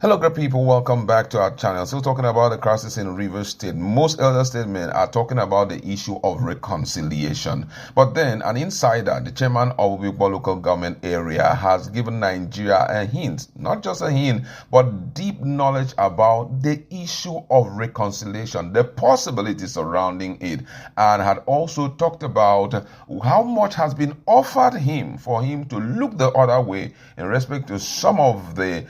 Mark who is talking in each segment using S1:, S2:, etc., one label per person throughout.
S1: Hello, great people. Welcome back to our channel. Still talking about the crisis in Rivers State. Most elder statesmen are talking about the issue of reconciliation. But then an insider, the chairman of Obio Akpor local government area, has given Nigeria a hint, not just a hint, but deep knowledge about the issue of reconciliation, the possibilities surrounding it, and had also talked about how much has been offered him for him to look the other way in respect to some of the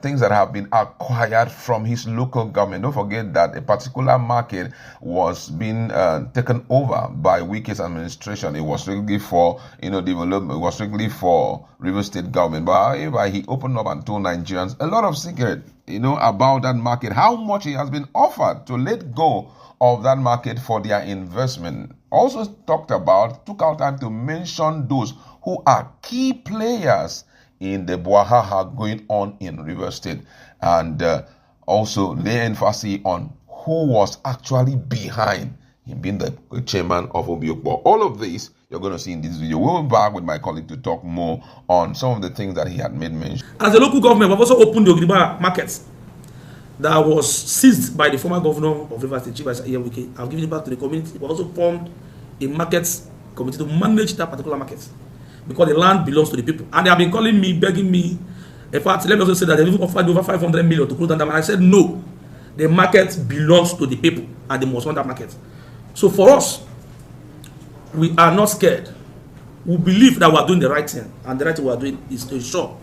S1: things that have been acquired from his local government. Don't forget that a particular market was being taken over by Wike's administration. It was strictly for development. It was strictly for River State government. But however, he opened up and told Nigerians a lot of secret, about that market, how much he has been offered to let go of that market for their investment. Also took out time to mention those who are key players in the Bwahaha going on in River State, and also lay emphasis on who was actually behind him being the chairman of Obio Akpor. All of this you're going to see in this video. We'll be back with my colleague to talk more on some of the things that he had made mention.
S2: As a local government, we've also opened the Ogriba market that was seized by the former governor of River State, Chief Wike. I've given it back to the community. We've also formed a market committee to manage that particular market, because the land belongs to the people. And they have been calling me, begging me. In fact, let me also say that they've even offered over 500 million to close down that market. I said, no, the market belongs to the people and they must run that market. So for us, we are not scared. We believe that we are doing the right thing. And the right thing we are doing is to ensure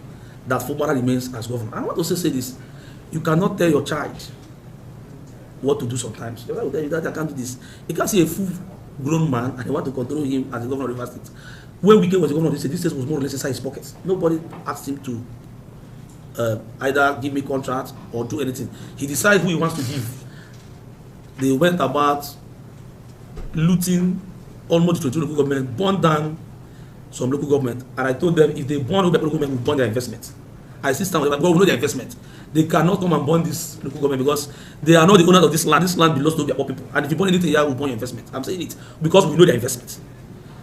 S2: that Fubara remains as governor. I want to also say this. You cannot tell your child what to do sometimes. Your child will tell you that I can't do this. You can't see a full-grown man and they want to control him as the governor of River State. When Wike was the governor of this state was more or less inside his pockets. Nobody asked him to either give me contract or do anything. He decides who he wants to give. They went about looting almost 22 local government, burned down some local government, and I told them if they burn local government, we burn their investment. I still stand with them, but we know their investment. They cannot come and burn this local government because they are not the owners of this land. This land belongs to the Obio people. And if you burn anything here, we'll burn your investment. I'm saying it because we know their investment.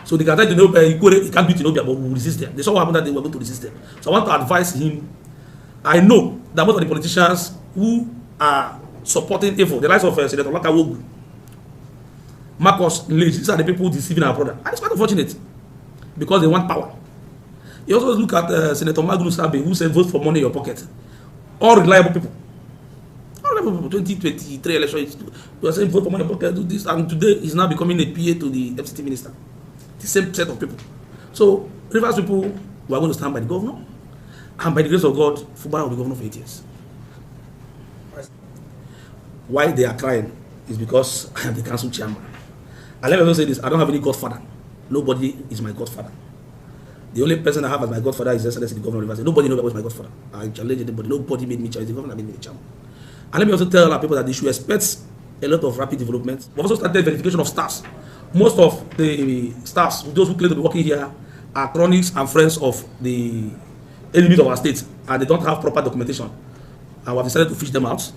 S2: So they can try to know he can't beat Obio, but we will resist them. They saw what happened that they were going to resist them. So I want to advise him. I know that most of the politicians who are supporting evil, the likes of Senator Lakawogu, Marcus Lage, these are the people deceiving our brother. And it's quite unfortunate because they want power. You also look at Senator Magnus Abe, who said vote for money in your pocket. All reliable people. All reliable people. 2023 elections, you are saying vote for money in your pocket, do this, and today he's now becoming a PA to the FCT minister. The same set of people. So, Rivers people were going to stand by the governor, and by the grace of God, Fubara will be governor for 8 years. Why they are crying is because I am the council chairman. And let me also say this, I don't have any godfather. Nobody is my godfather. The only person I have as my godfather is the governor of Rivers State. Nobody knows about my godfather. I challenge anybody. Nobody made me challenge the governor, made me the chairman. And let me also tell our people that they should expect a lot of rapid development. We've also started verification of staffs. Most of the staffs, those who claim to be working here, are cronies and friends of the enemies of our state, and they don't have proper documentation. And we have decided to fish them out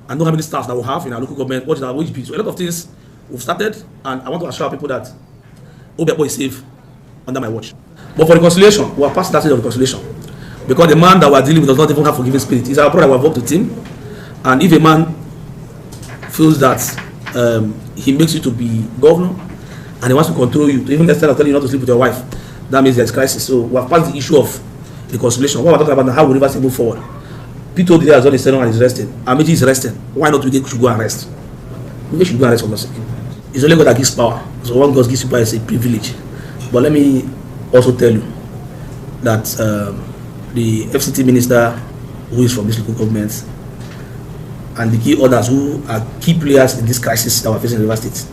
S2: and know how many staffs that we have in our local government, what is our wage bill. So a lot of things we've started, and I want to assure people that Obio Akpor is safe under my watch. But for reconciliation, we are past that stage of reconciliation. Because the man that we are dealing with does not even have forgiving spirit. He's our brother, we have worked with him. And if a man feels that he makes you to be governor, and he wants to control you, to even next time tell you not to sleep with your wife, that means there's crisis. So we have passed the issue of reconciliation. What we're talking about now, how will Rivers move forward? P2 today has done his tenure and is resting. Amechi is resting. Why not we should go and rest? We should go and rest for God's sake. It's only God that gives power. So when God gives you power, it's a privilege. But let me also tell you that the FCT minister who is from this local government and the key others who are key players in this crisis that we're facing in River State.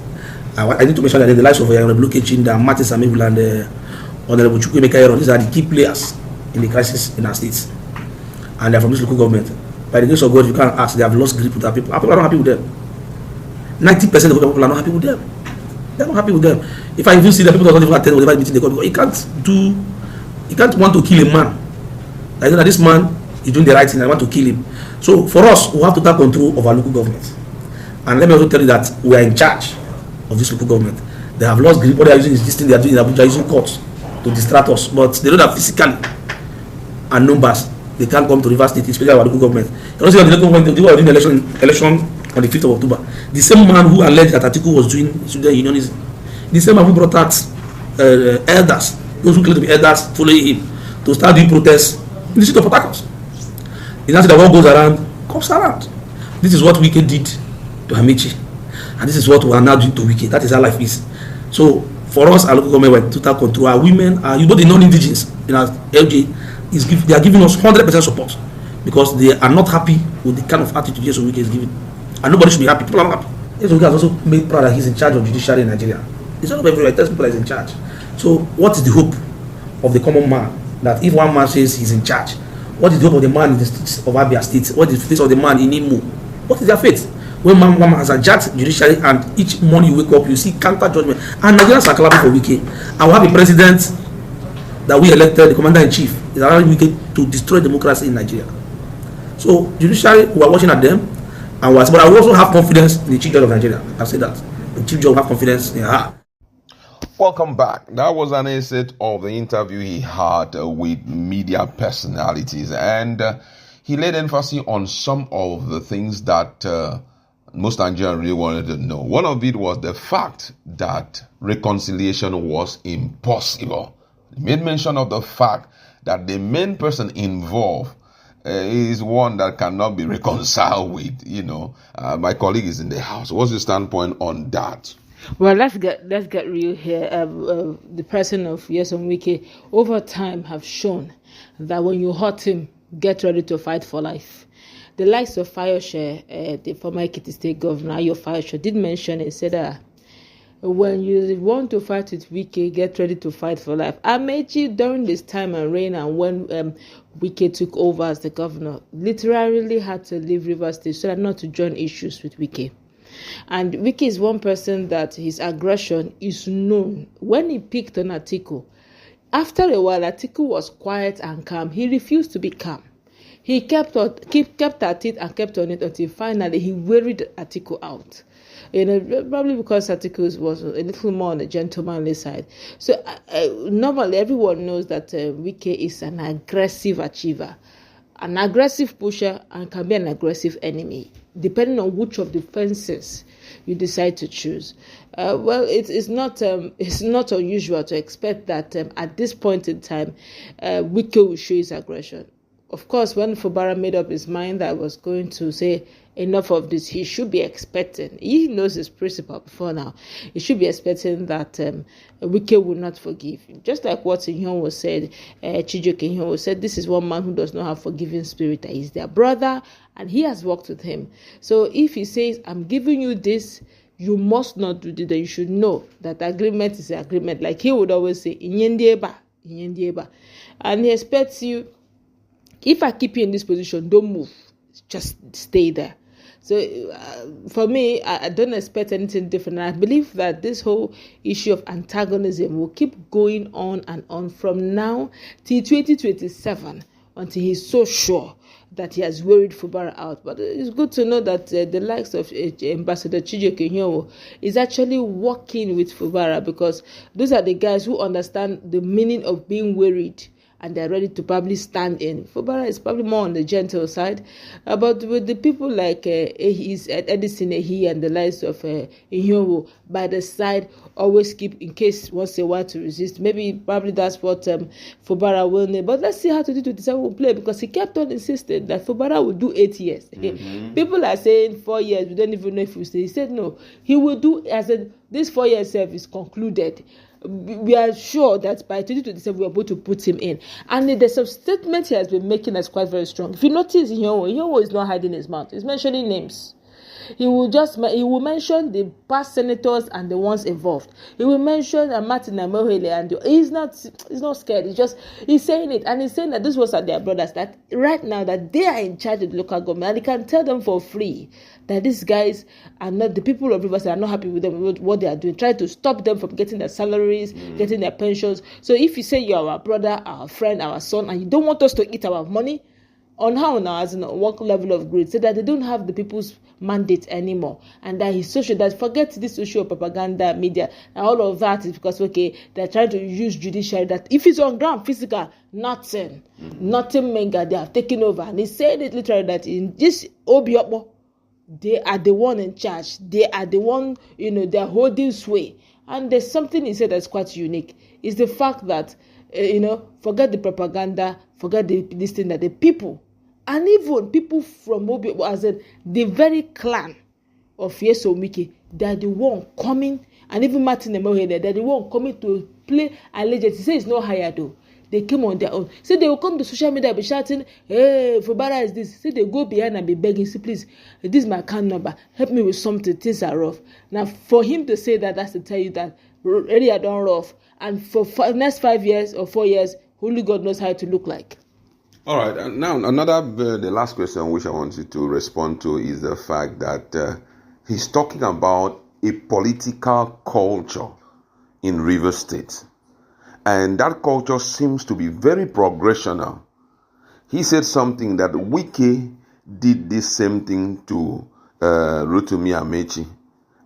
S2: I need to mention that in the likes of Honorable Chinda, Martin Samivula, and Honorable Chukwemeka, these are the key players in the crisis in our states. And they're from this local government. By the grace of God, you can't ask, they have lost grip with our people. Our people are not happy with them. 90% of the people are not happy with them. They're not happy with them. If I even see that people don't even attend whatever meeting they go, because you can't want to kill a man. I know that this man is doing the right thing, I want to kill him. So for us, we have to take control of our local government. And let me also tell you that we are in charge of this local government. They have lost grip. What they are using is this thing they are doing in Abuja, using courts to distract us. But they know that physically and numbers, they can't come to Rivers State, especially our local government. You also, the local government, they were doing election on the 5th of October. The same man who alleged that Atiku was doing student unionism, the same man who brought out elders, those who claim to be elders, following him, to start doing protests in the city of Port Harcourt. The answer that what goes around comes around. This is what Wike did to Amici, and this is what we are now doing to Wike. That is how life is. So for us, our local government, with total control, our women, you know, the non-indigenous in our LG, they are giving us 100% support because they are not happy with the kind of attitude Yeso Wike is giving, and nobody should be happy. People are not happy. Yeso Wike has also made proud that he's in charge of judiciary in Nigeria. It's not everywhere. It tells people that he's in charge. So what is the hope of the common man that if one man says he's in charge? What is the hope of the man in the streets of Abia State? What is the faith of the man in Imo? What is their faith? When one man has a judiciary, and each morning you wake up, you see counter judgment, and Nigerians are clapping for Wike, and we have a president that we elected, the commander in chief, is allowing Wike to destroy democracy in Nigeria. So judiciary, we are watching at them, and but I also have confidence in the chief judge of Nigeria. I've said that the chief judge will have confidence in her.
S1: Welcome back. That was an excerpt of the interview he had with media personalities, and he laid emphasis on some of the things that most Nigerians really wanted to know. One of it was the fact that reconciliation was impossible. He made mention of the fact that the main person involved is one that cannot be reconciled with. My colleague is in the house. What's your standpoint on that?
S3: Well, let's get real here. The person of Yeso Wike over time have shown that when you hurt him, get ready to fight for life. The likes of Fayose, the former Ekiti State Governor, Ayo Fayose, did mention it, said that when you want to fight with Wike, get ready to fight for life. Amechi, during this time and reign, and when Wike took over as the governor, literally had to leave Rivers State so that not to join issues with Wike. And Wike is one person that his aggression is known. When he picked on Atiku, after a while, Atiku was quiet and calm. He refused to be calm. He kept at it and kept on it until finally he wearied Atiku out. Probably because Atiku was a little more on the gentlemanly side. So normally everyone knows that Wike is an aggressive achiever, an aggressive pusher, and can be an aggressive enemy, depending on which of the fences you decide to choose. Well, it's not unusual to expect that at this point in time, Wike will show his aggression. Of course, when Fubara made up his mind that I was going to say enough of this, he should be expecting. He knows his principle before now. He should be expecting that Wike will not forgive. Just like what Inyon was said, Chijioke Inyon was said, this is one man who does not have forgiving spirit. He's their brother, and he has worked with him. So if he says, I'm giving you this, you must not do this, then you should know that agreement is an agreement. Like he would always say, Inyendieba. And he expects you, if I keep you in this position, don't move. Just stay there. So for me, I don't expect anything different. And I believe that this whole issue of antagonism will keep going on and on from now till 2027 until he's so sure that he has wearied Fubara out. But it's good to know that the likes of Ambassador Chijioke Inyon is actually working with Fubara, because those are the guys who understand the meaning of being wearied, and they're ready to probably stand in. Fubara is probably more on the gentle side, but with the people like Edison Ehi and the likes of Inyowo by the side, always keep, in case once a while to resist. Probably that's what Fubara will need. But let's see how 2027 will play, because he kept on insisting that Fubara will do 8 years. Mm-hmm. People are saying 4 years, we don't even know if he stay. He said no, he will do, as this 4 year service concluded. We are sure that by 2027 we are able to put him in. And the statement he has been making is quite very strong. If you notice, Inyowo is not hiding his mouth. He's mentioning names. He will mention the past senators and the ones involved. He will mention Martin Amohele, and he's not scared. He's saying it, and he's saying that this was at their brothers, that right now that they are in charge of the local government, and he can tell them for free that these guys are not, the people of Rivers are not happy with them, with what they are doing, trying to stop them from getting their salaries, getting their pensions. So if you say you're our brother, our friend, our son, and you don't want us to eat our money, on how now, as in what level of grade, so that they don't have the people's mandate anymore, and that he's social, that forget this social propaganda media and all of that is because okay, they're trying to use judiciary, that if it's on ground physical, nothing mega, they have taken over. And he said it literally that in this Obio Akpor, they are the one in charge, they are the one, they're holding sway. And there's something he said that's quite unique, is the fact that forget the propaganda, forget this thing, that the people, and even people from Obio, as in the very clan of Wike, they're the one coming, and even Martin Emohede, they're the one coming to play allegiance. He says it's not higher though. They came on their own. So they will come to social media and be shouting, hey, Fubara is this. So they go behind and be begging, say, please, this is my account number. Help me with something. Things are rough. Now, for him to say that, that's to tell you that really are done rough. And for next 5 years or 4 years, only God knows how it to look like.
S1: All right. And now, the last question which I want you to respond to is the fact that he's talking about a political culture in Rivers State. And that culture seems to be very progressional. He said something that Wike did this same thing to Rotimi Amechi,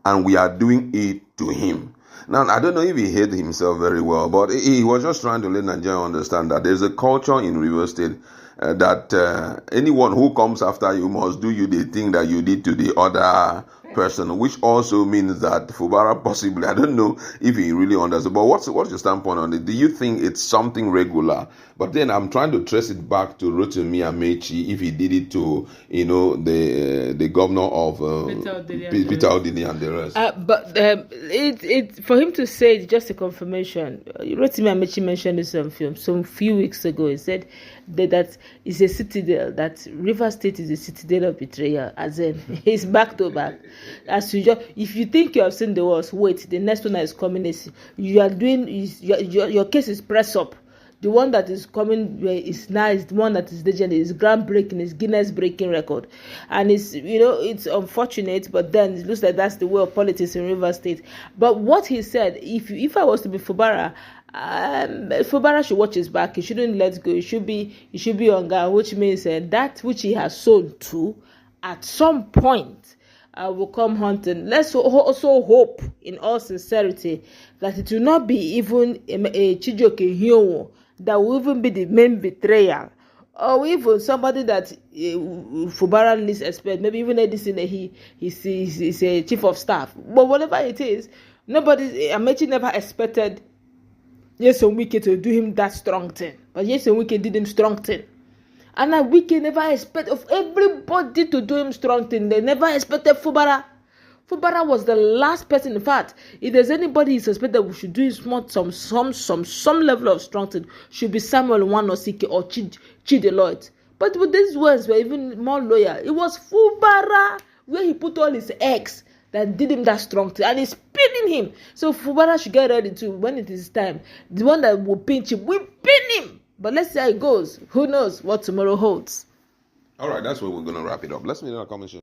S1: and we are doing it to him. Now, I don't know if he hid himself very well, but he was just trying to let Nigeria understand that there's a culture in Rivers State that anyone who comes after you must do you the thing that you did to the other person, which also means that Fubara possibly, I don't know if he really understands, but what's your standpoint on it? Do you think it's something regular? But then I'm trying to trace it back to Rotimi Amechi, if he did it to, the governor of Peter Odili and the rest.
S3: But it for him to say it's just a confirmation. Rotimi Amechi mentioned this on film some few weeks ago. He said that it's a citadel, that River State is a citadel of betrayal, as in it's back to back. As usual, if you think you have seen the worst, wait, the next one that is coming is you are doing is your case is press up. The one that is coming is nice. The one that is legendary is groundbreaking, is Guinness breaking record, and it's unfortunate, but then it looks like that's the way of politics in River State. But what he said, if I was to be Fubara, Fubara should watch his back. He shouldn't let go. He should be on guard, which means that which he has sown to, at some point, will come hunting. Let's also hope, in all sincerity, that it will not be even a Chijioke Hyowo that will even be the main betrayer, or even somebody that Fubara least expect. Maybe even Edison, he's a chief of staff. But whatever it is, Amechi never expected Wike to do him that strong thing. But Wike did him strong thing. And Wike never expected of everybody to do him strong thing. They never expected Fubara. Fubara was the last person. In fact, if there's anybody he suspected that we should do some level of strong thing, should be Samuel Wanosike or Chideloit. But with these words were even more loyal. It was Fubara where he put all his eggs that did him that strong thing, and he's pinning him. So Fubara should get ready to, when it is time, the one that will pinch him, we pin him. But let's see how it goes. Who knows what tomorrow holds.
S1: All right, that's where we're going to wrap it up. Let's meet in our comment section.